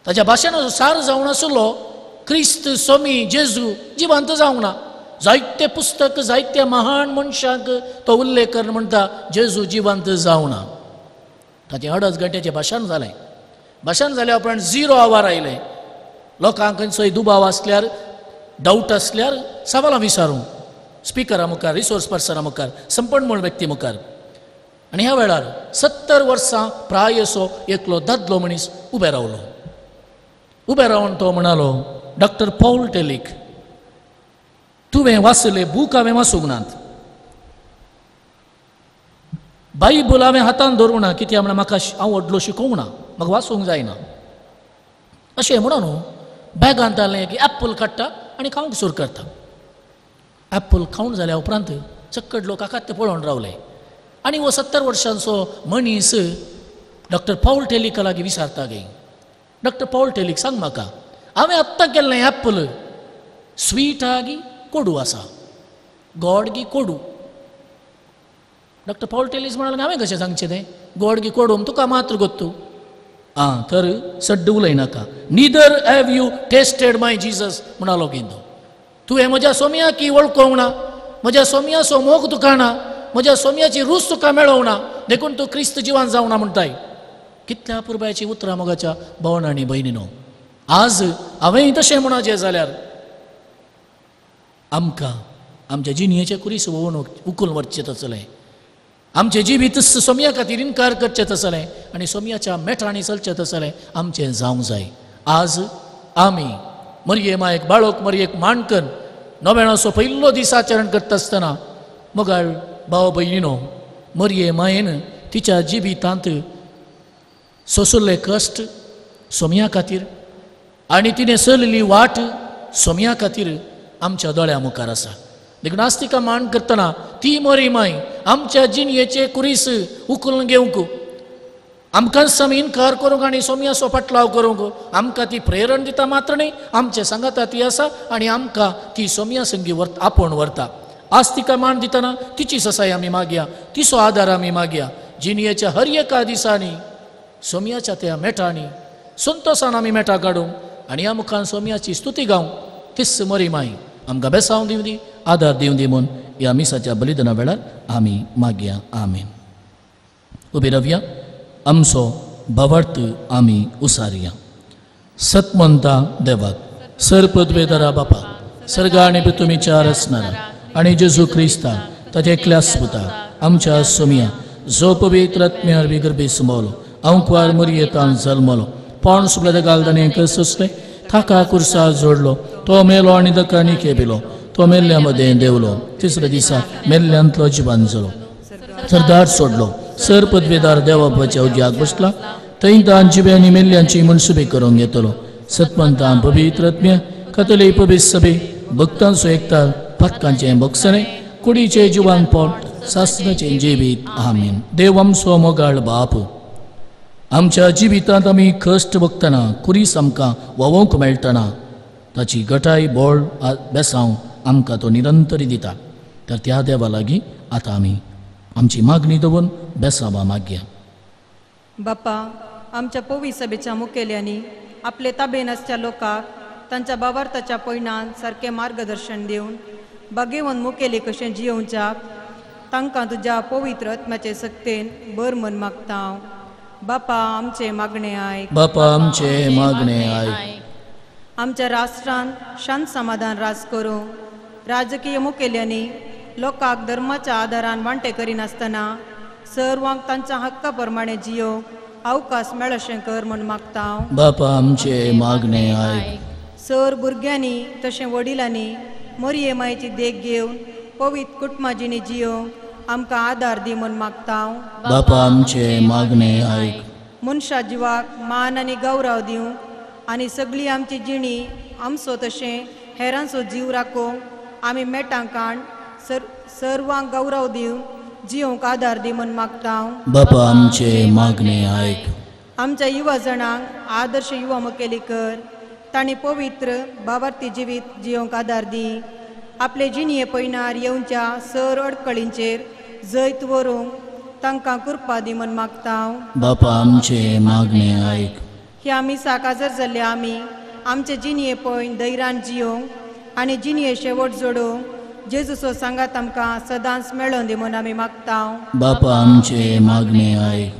ताच्या भाशणाचो सार जावन आसलो क्रिस्त स्वामी जेजू जिवंत जावंक ना. जायते पुस्तक जायत्या महान मनशांक तो उल्लेख करून म्हणटा जेजू जिवंत जावं ना. ताचें 2.5 घंट्याचें भाशण जालें. भाशण जाल्या उपरांत 0 आवर आयले. लोकांक खंयचोय दुबाव आसल्यार डावट आसल्यार सवालां विचारूं स्पिकरा मुखार, रिसोर्स पर्सना मुखार, संपन्मूळ व्यक्ती मुखार. आनी ह्या वेळार 70 वर्सां प्रायसो एकलो दादलो मनीस उबे रावलो. उबे रावन तो म्हणालो, डॉक्टर पौल टेलिक, तुवें वाचले बूक हांवें वाचूंक नात. बायबल हांवें हातान धरूंक ना. कित्याक म्हळ्यार म्हाका हांव व्हडलो शिकोवंक ना, म्हाका वाचूंक जायना. अशें म्हणून बॅगांत घालें की एप्पल काडटा आनी खावंक सुरू करता. एप्पल खावन जाल्या उपरांत चक्कड लोक आकात ते पळोवन रावले. आनी हो 70 वर्सांचो मनीस डॉक्टर पौल टेलिका लागीं विचारता गे, डॉक्टर पौल टेलिक सांग म्हाका, हांवें आत्तां केल्लें एप्पल स्वीट आहा गी कोडू आसा, गोड गी कोडू? डॉक्टर पौल टेलिस म्हणाले, हांवें कशें सांगचें तें गोड गी कोडू? तुका मात्र गोत्तू. तर सड्ड उलयनाका. Neither have you tasted my Jesus म्हणालो गेंदो. तुवें म्हज्या सोम्याक वळखोंक ना, म्हज्या सोम्याचो मोग तुका ना, म्हज्या सोम्याची रूच तुका मेळोवंक ना, देखून तूं क्रिस्त जिवंत जावं ना म्हणटाय. कितल्या अपुरबायची उतरां मोगाच्या भावांनो आनी भयणीनो. आज हांवेंय तशें म्हणचें जाल्यार आमकां आमच्या जिणयेचे कुरीस वोवन उखलून व्हरचें तसलें, आमचें जिवीत सोम्या खातीर इन्कार करचें तसलें आनी सोम्याच्या मेठांनी चलचें तसलें आमचें जावंक जाय. आज आमी मरये मायेक बाळोक मरयेक मांडकन नोवेणाचो पयलो दीस आचरण करता आसतना मोगाळ भाव भयणीनो, मरये मायेन तिच्या जिवितांत सोंसुल्ले कश्ट सोम्या खातीर आनी तिणें चलली वाट सोम्या खातीर आमच्या दोळ्या मुखार आसा. देखून आज तिका मान करतना ती मरी माय आमच्या जिणयेचे कुरीस उखलून घेवंक, आमकां सम इन्कार करूंक आनी सोम्याचो फाटलाव करूंक आमकां ती प्रेरण दिता मात्र न्ही, आमचे सांगाता ती आसा आनी आमकां ती सोम्या संगी आपोवन व्हरता. आज तिका मान दितना तिची ससाय आमी मागया, तिचो आदार आमी मागया. जिणयेच्या हर एका दिसांनी सोम्याच्या त्या मेठांनी संतोशान आमी मेठां काडूंक आनी ह्या मुखान सोम्याची स्तुती गावंक तीच मरी माय आमकां बेसांव दिवं दी, आदार दिवं दी म्हूण ह्या मिसाच्या बलिदाना वेळार आमी मागया. आमीन. उबी रावया, आमचो भवार्थ आमी उसारया. सतमंता देवाक, सरपदवेदारा बापा, सर्गा आनी पृथ्वीच्या रचणारा आनी जेजू क्रिस्ता ताचे एकल्या स्पुता आमच्या सोम्या जो पवित्र आत्म्यार विगर्भी सुमवलो, अंकवार मरयेतान जल्मलो, पण सुबलद गालदाने कसले थाका कुर्सा जोडलो, तो मेलो आनी दकांनी केबिलो, तो मेल्ल्या मध्ये देवलो, तिसऱ्या दिसा मेल्ल्यांतलो जिवान जलो, सरदार सोडलो, सर पदवेदार देवाच्या उज्याक बसला, थंय तान जिव्यांनी मेल्ल्यांची मनसुबी करूंक येतलो. सतमंतां पवित्र आत्म्या कतले पवित्र सभे भक्तांचो एकता फातकांचें बक्षणे कुडीचे जिवान पोट सासणाचें जिवीत. आमीन. देव आमचो मोगाळ बाप, आमच्या जिवितांत आमी कश्ट भोगतना कुरीस आमकां वोवंक मेळटना ताची गटाय बोळ बेसांव आमकां तो निरंतरी दिता. तर त्या देवा लागीं आतां आमी आमची मागणी दवरून बेसावा मागया. बाप्पा, आमच्या पवी सभेच्या मुखेल्यांनी आपले ताबेन आसच्या लोकांक तांच्या भावार्थाच्या पयणान सारकें मार्गदर्शन दिवन बागेवन मुखेली कशें जियोवच्याक तांकां तुज्या पवित्र आत्म्याचे सक्तेन बर मन मागता हांव. बापा, आमचे मागणे आयक. बापा, आमचे मागणे आयक. आमच्या राष्ट्रांत शांत समाधान राज करूं राजकीय मुखेल्यांनी लोकांक धर्माच्या आदारान वांटे करिनासतना सर्वांक तांच्या हक्का प्रमाणे जियोवंक अवकाश मेळशें कर म्हूण मागता हांव. बापा, आमचे मागणे आयक. सर भुरग्यांनी तशें वडिलांनी मरये मायेची देख घेवन पवित्र कुटुंबाजीनी जियोवंक आमकां आदार दी म्हूण मागता हांव. बापा, आमचे मागणे आयक. मनशा जिवाक मान आनी गौरव दिवंक आनी सगळी आमची जिणी आमचो तशें हेरांचो जीव राखोवंक आमी मेटां काण सर्वांक गौरव दिवंक जियोवंक आदार दी म्हूण मागता हांव. बापा, आमचे मागणे आयक. आमच्या युवा जणांक आदर्श युवा मुखेली कर, तांणी पवित्र भावार्थी जिवीत जियोवंक आदार दी. आपले जिणये पयणार येवच्या सर अडकळींचेर जैत व्हरूंक तांकां कृपा दी म्हूण मागता हांव. बापा, आमचे मागणे आयक. ह्या मिसाक हजर जाल्ले आमी आमचे जिणये पयन धैर्यान जियोवंक आनी जिणये शेवट जोडोवंक जेजूचो सांगात आमकां सदांच मेळोवन दी म्हूण आमी मागता हांव. बापा, आमचे मागणे आयक.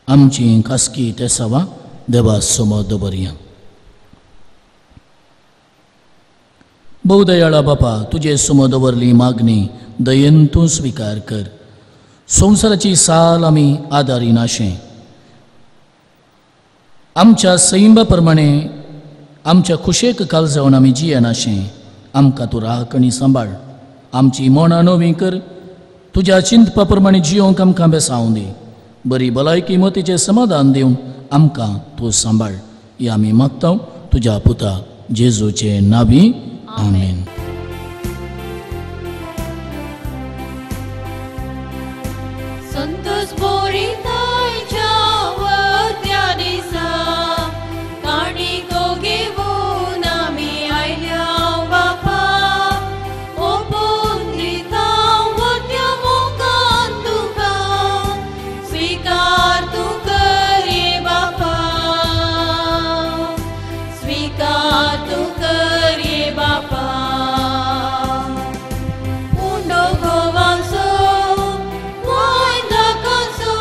आमची खासगी तेसावा देवा समोर दवरया. बहुदयाळा बापा, तुजे समोर दवरली मागणी दयेन तूं स्विकार कर. संवसाराची साल आमी आदारी नाशें आमच्या सैंबा प्रमाणे आमच्या खुशेक काल जावन आमी जियेनाशें आमकां तूं राख आनी सांबाळ. आमची मोणां नवी कर, तुज्या चिंतपा प्रमाणे जियोवंक आमकां बेसांव दी. बरी भलायकी मतीचें समाधान दिवन आमकां तूं सांबाळ. ही आमी मागता तुज्या पुता जेजूचे नांवी. आमेन. संतोष बोरितायच्या वत्या दिसा काणी को घेवन आमी आयल्या बापा. ओपून दिता वत्या मोगान तुका, स्विकार तूं कर ये बापा, स्विकार तूं कर ये बापा. उंडो घोवांचो वायदा कांचो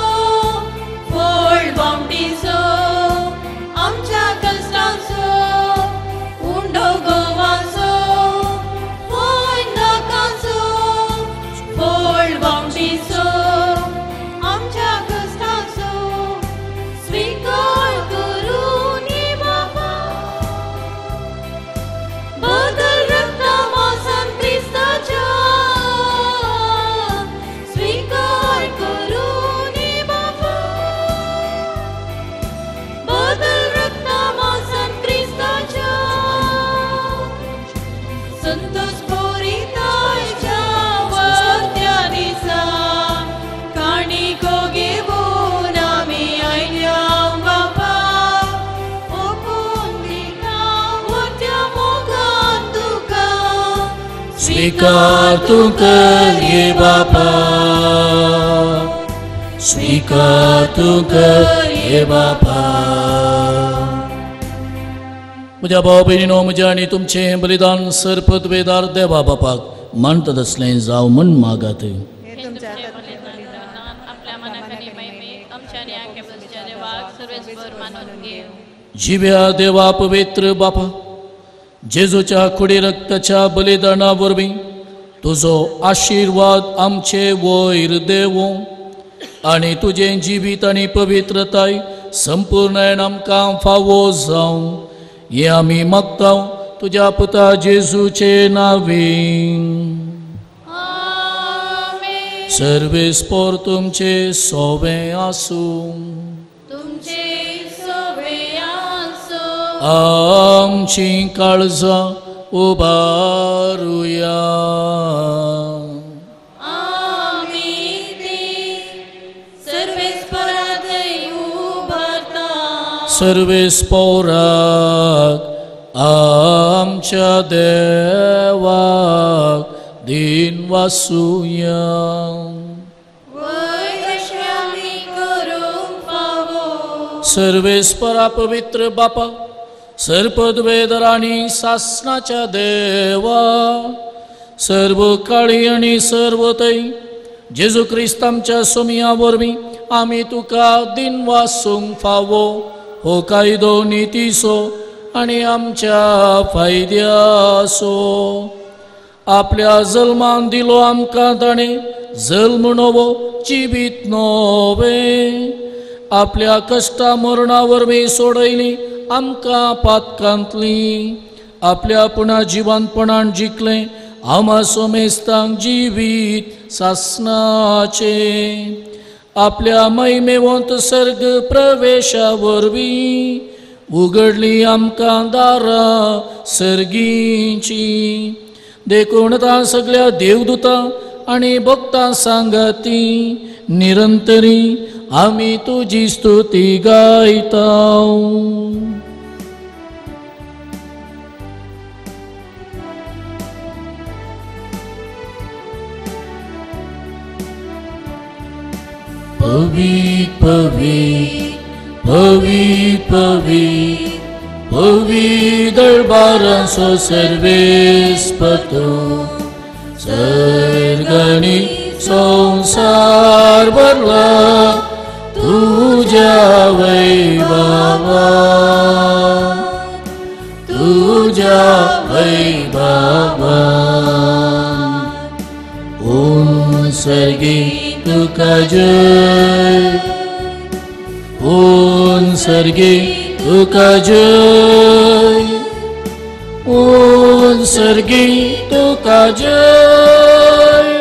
स्वीकार तूं कर ये बापा, स्वीकार तूं कर ये बापा. म्हज्या भाव भयणीनो, म्हजें आनी तुमचें बलिदान सरपदवेदार देवा बापाक मानता तसलें जावं म्हण मागात. जिव्या देवा पवित्र बापा, जेजूच्या कुडी रक्ताच्या बलिदाना वरवीं तुजो आशिर्वाद आमचे वयर देवो आनी तुजें जिवीत आनी पवित्रताय संपूर्णपणान आमकां फावो जावं हें आमी मागता तुज्या पुता जेजूचे नांवें. सर्वेस्पोर तुमचे सोवें आसूं, आमची काळजां उबारुया. सर्वेस्पोराक आमच्या देवाक दिन वासुया. सर्वेस्परा पवित्र बापा, सरपदवेदर आनी सासणाच्या देवा, सर्व काळी आनी सर्वतय जेजू क्रिस्त आमच्या सोमिया वरवीं आमी तुका दिन वासूंक फावो हो कायदो नितीसो आनी आमच्या फायद्यासो. आपल्या जल्मान दिलो आमकां ताणें जल्म नवो जिवीत नवें, आपल्या कश्टा मरणा वरवीं सोडयली आमकां पातकांतली, आपल्या पुना जिवंतपणान जिखलें आमा सोमेस्तांक जिवीत सासणाचे. आपल्या महिमेवंत सर्ग प्रवेशा वरवीं उगडली आमकां दारां सर्गींची. देखून तां सगळ्या देवदूतां आनी भक्तां सांगाती निरंतरी आमी तुजी स्तुती गायता. पवित्र पवित्र पवित्र पवित्र पवित्र दरबारांचो सर्वेस्पतो, सर्गांनी संसार भरला तुझ्या वैभवा, तुझ्या वैभवा. ओम सर्गी तुका जय, ओम सर्गी तुका जय, ओम सर्गी तुका जय.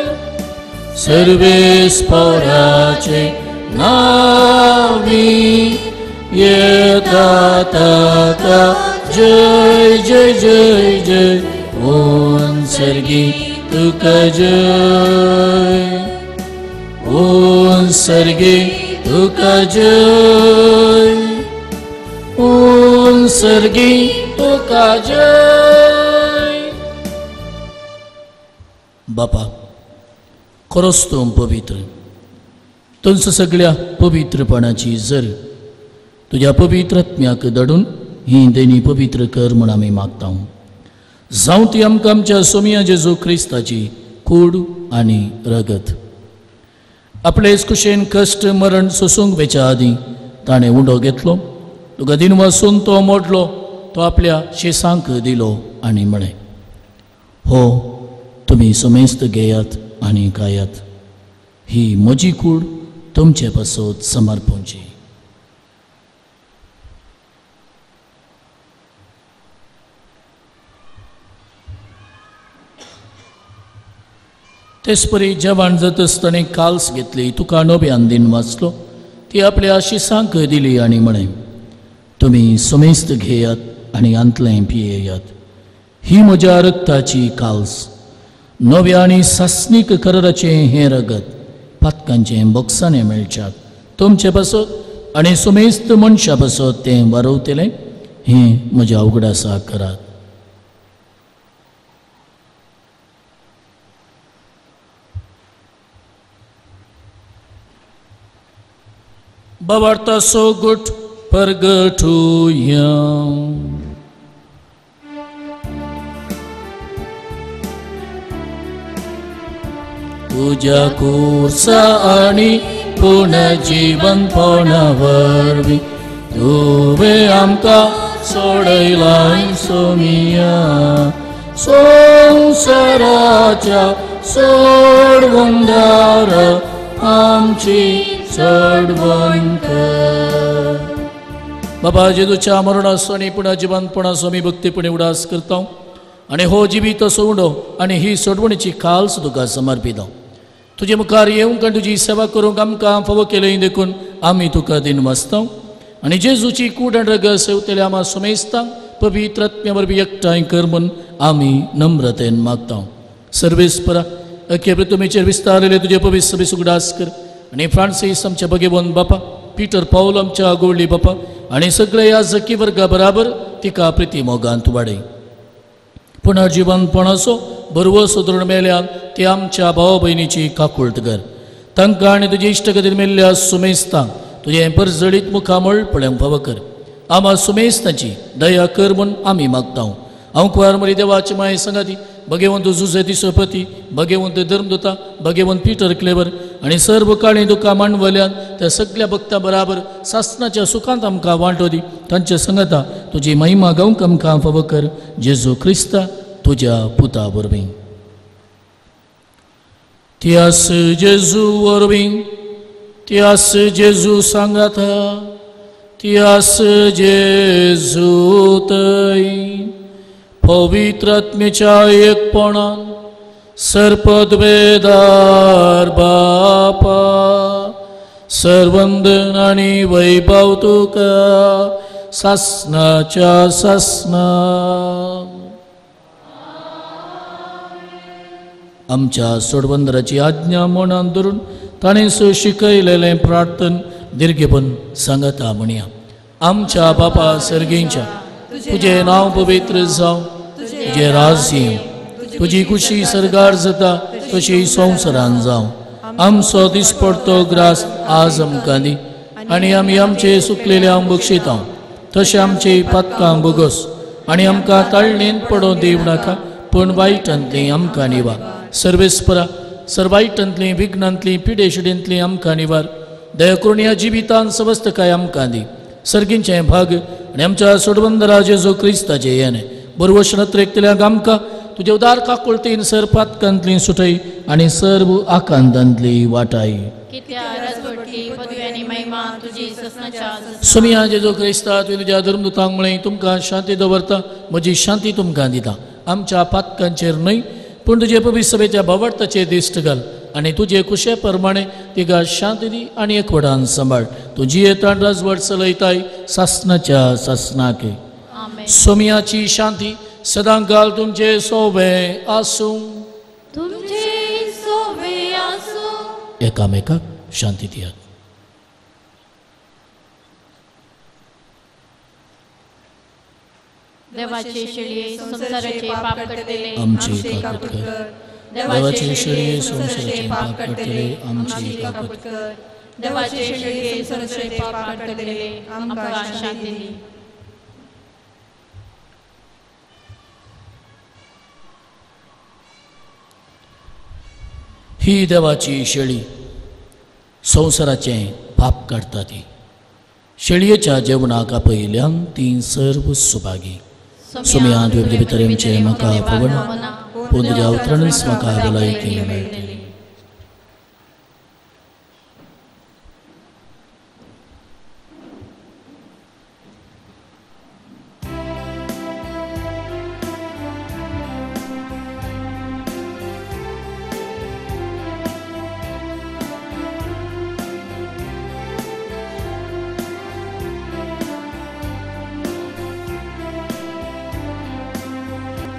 सर्वेस्पराचे नावी येता ताका जय जय जय जय. ओम सर्गी तुका जय, ओम सर्गी तुका जय, ओम सर्गी तुका जय. बापा, खरोच तूं पवित्र, तुमचं सगळ्या पवित्रपणाची जर तुझ्या पवित्रत्म्याक दडून ही देणी पवित्र कर म्हूण आमी मागता. जावं ती आमकां आमच्या सोमिया जेजू क्रिस्ताची कूड आनी रगत. आपलेच कुशेन कश्ट मरण सोसूंक वेच्या आदीं ताणें उंडो घेतलो, तुका दिन वासून तो मोडलो, तो आपल्या शेसांक दिलो आनी म्हणे, हो तुमी समेस्त घेयात आनी खायात, ही म्हजी कूड तुमचे पासत समर्पणची. तेचपरी जेवण जात आसतना काल्स घेतली, तुका नव्यान दिन वाचलो, ती आपल्या शिसांक दिली आनी म्हणे, तुमी समेस्त घेयात आनी अंतलें पियेयात, ही म्हज्या रक्ताची काल्स, नव्या आनी सासनीक कराराचें हें रगत पातकांचें बॉक्सांनी मेळच्याक तुमचे पासत आनी समेस्त मनशां पासत तें वारवतलें, हें म्हज्या उगडासाक करात. bawarta gut pergetuya. तुझ्या कुर्सा आणि पुनर्जीवनपणावरवी तुवे आमका सोडयलाय सोमिया संसाराच्या सोडवंदार आमची सोडवण कर. बाबा जेजूच्या मरणासो आणि पुनर्जीवनपणासो आमी भक्तीपणे उडास करता आणि हो जिवीत सोडो आणि ही सोडवणीची खालस तुका समर्पिता. तुझे मुखार येवंक आनी तुजी सेवा करूंक आमकां फावो केलें देखून आमी तुका दिनमस्ता आनी जेजूची कूड आनी रगत सेवतले आमा सुमेस्ता पवित्र आत्म्या वरवीं एकठांय कर म्हूण आमी नम्रतेन मागता. सर्वेस्परा अख्खे पृथ्वीचेर विस्तारलेले तुजे पवित्र सभे सुगडास कर आनी फ्रांसीस आमच्या भगवंत बापा पीटर पाऊल आमच्या आगोवळी बापा आनी सगळे ह्या जकी वर्गा बराबर तिका प्रिती मोगांत वाडय. पुनर्जीवनपणाचो बरवो सुदृढ मेल्यान ते आमच्या भाव भयणीची काकुळट कर. तांकां आनी तुजे इश्टगतीन मेल्ल्या सुमेस्तांक तुजें परजळीत मुखामळपणां फावो कर. आमा सुमेस्तांची दया कर म्हूण आमी मागता. हांव कुंवार मरी देवाची माय संगाती भगवंत जुझे तिसोपती भगवंत धर्मदूता भगवंत पीटर क्लेवर आनी सर्व काळी दुकां मांडवल्यान त्या सगळ्या भक्तां बराबर सासणाच्या सुखांत आमकां वांटो दी. तांच्या संगता तुजी महिमा गावंक आमकां फावो कर. जेजू क्रिस्ता तुज्या पुता वरवीं. त्यास जेजू वरवीं त्यास जेजू सांगाता त्यास जेजू थंय पवित्र आत्म्याच्या एकपणान सर्पद्वेदार बापा सर्वंदन आनी वैभव तुका सासणाच्या सासना आमच्या सोडवंदराची आज्ञा मनान धरून ताणें शिकयलेलें प्रार्थन दीर्घपण सांगता म्हणया. आमच्या बापा सर्गेच्या तुझे नाव पवित्र जावं तुझे राज्य येवं तुजी खुशी सरगार जाता तशी संवसारान जावं. आमचो दिसपडतो ग्रास आज आमकां दी आनी आमी आमचे सुकलेल्यांक बक्षिता तशें आमची पातकां बोगस आनी आमकां ताळणेन पडोवन दिवं नाका पूण वायटांतली आमकां निवार. सर्वेस्परा सर्वायटांतली विघ्नांतली पिडेशिडेंतली आमकां निवार. दया करून ह्या जिवितान समस्त काय आमकां दी. सर्गींचे भाग आनी आमच्या सोडवंदरा जेजू क्रिस्ताचे येणे बरोवश नत्रेकतल्याक आमकां तुजे उदार काकुळतीन सर्पातकांतली सुटय आनी सर्व आकांतांतली वाटाय. सोमिया जेजू क्रिस्ता तुवें तुज्या धर्मदुतांक म्हळें तुमकां शांती दवरता म्हजी शांती तुमकां दिता. आमच्या पातकांचेर न्हय पूण तुजे पवित्र सभेच्या भावार्थाचेर दिश्ट घाल आनी तुजे कुशे प्रमाणे तिका शांती दी आनी एकवटान सांबाळ. तुजी येतान राजवट चलयताय सासणाच्या सासनाके. सोमियाची शांती सदां काल तुमचे सोबे आसूं. एकामेकाक शांती दियात. देवाचे शेळये संसाराचे पाप कटले आमचे काकूट कर. देवाचे शेळये संसाराचे पाप कटले आमचे काकूट कर. देवाचे शेळये संसाराचे पाप कटले आमकां शांती दी. ही देवाची शेळी संसाराचे पाप काडटा ती. शेळयेच्या जेवणाक आपयल्यान ती सर्व सुभागी. सोम्या तुवें भितर आमचे म्हाका फवण पूण तुज्या उतरणच म्हाका भलायकी मेळटली.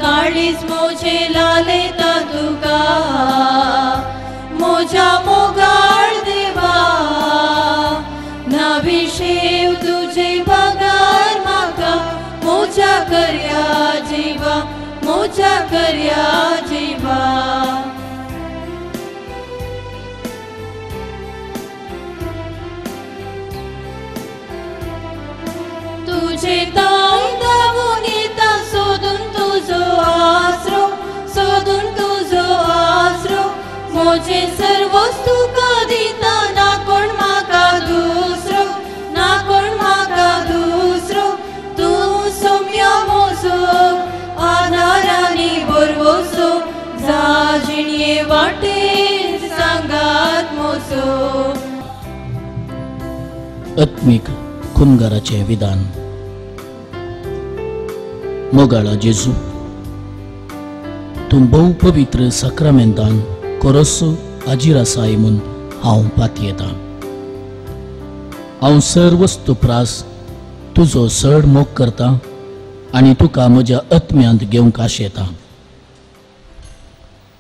काळीज मोजे लाले तुका मोजा मोगाळ देवा नाभिषेव तुझे बगार म्हाका मोजा कर्या जीवा मोजा कर्या जीवा. तुझे ताई धावून येता सोदून तुझो आसरो मोजे सर्व तुका दिता ना कोण म्हाका दुसरो तूं सोम्या मोजो आदारानी बरवोसो जाजिणये वाटेर सांगात मोजो. आत्मीक खुनगाराचे विधान. मोगाळा जेजू, तूं भोव पवित्र साक्रामेंतान कोरोसो हाजीर आसाय म्हूण हांव पातयेतां. हांव सर्वस्तू प्रास तुजो चड मोग करतां आनी तुका म्हज्या आत्म्यांत घेवंक आशेतां.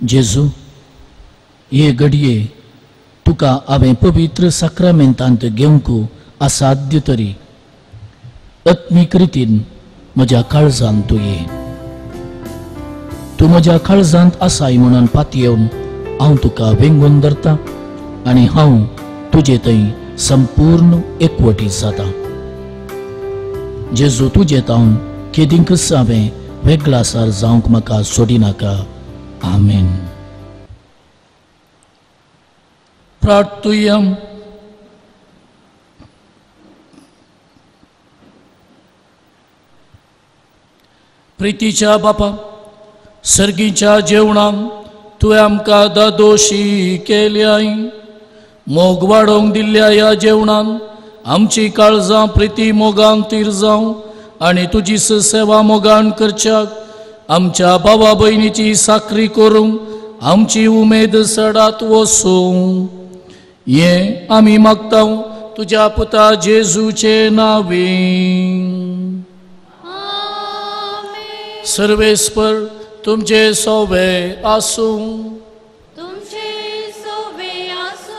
जेजू, हे घडये तुका हांवें पवित्र साक्रामेंतांत घेवंक असाध्य तरी आत्मीक रितीन म्हज्या काळजांत तूं ये. तूं म्हज्या काळजांत आसाय म्हणून पातयेवन हांव तुका वेंगून धरतां आनी हांव तुजे थंय संपूर्ण एकवटीत जाता. जेजू, तुजे तावन केदींकच हांवें वेगळासार जावंक म्हाका सोडिनाका. आमेन. प्रार्थुयम. प्रितीच्या बापा, सर्गीच्या जेवणान तुवें आमकां दादोशी केल्याय. मोग वाडोवंक दिल्ल्या ह्या जेवणान आमची काळजां प्रिती मोगान तीर जावं आनी तुजी सेवा मोगान करच्याक आमच्या भावा भयणीची साखरी करूंक आमची उमेद सडात वसूं. हे आमी मागतां तुज्या पुता जेजूचे नांवीं. सर्वेस्पर तुमचे सोवे आसूं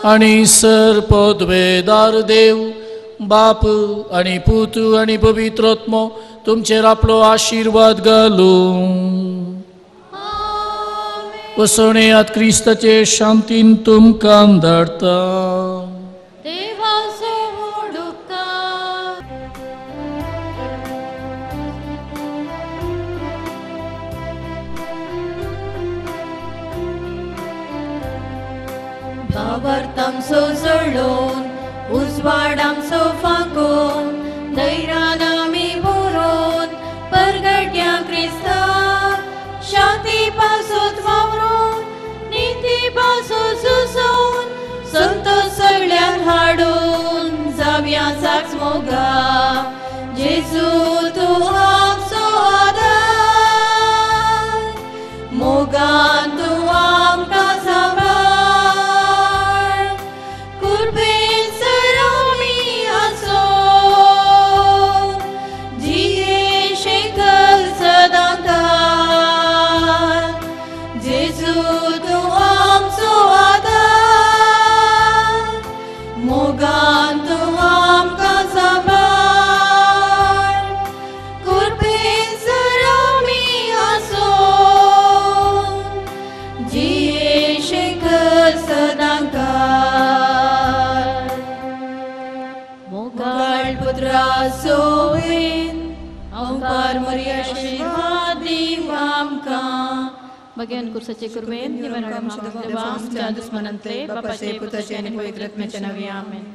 आनी सर्पोद्वेदार देव बाप आनी पूत आनी पवित्रात्मो तुमचेर आपलो आशिर्वाद घालूं. वसोणेयात क्रिस्ताचे शांतीन तुमकां धाडटा. भावार्थांचो जळोवन उजवाडांचो फांकोन धैर्यान आमी बरोवन परगट्या क्रिस्ता शांती पासत वावरून नीती पासत झुजोवन संतोष सगळ्यांक हाडून जावया साक्ष मोगा. जेजू तूं आमचो आदार मोगान तूं आमकां सांबाळ. भगवान कुर्साचे कुर्बेन निवारण आमच्या दुश्मनांतले बापाचे पुत्राचे आणि पवित्र आत्म्याचे नावे आमेन.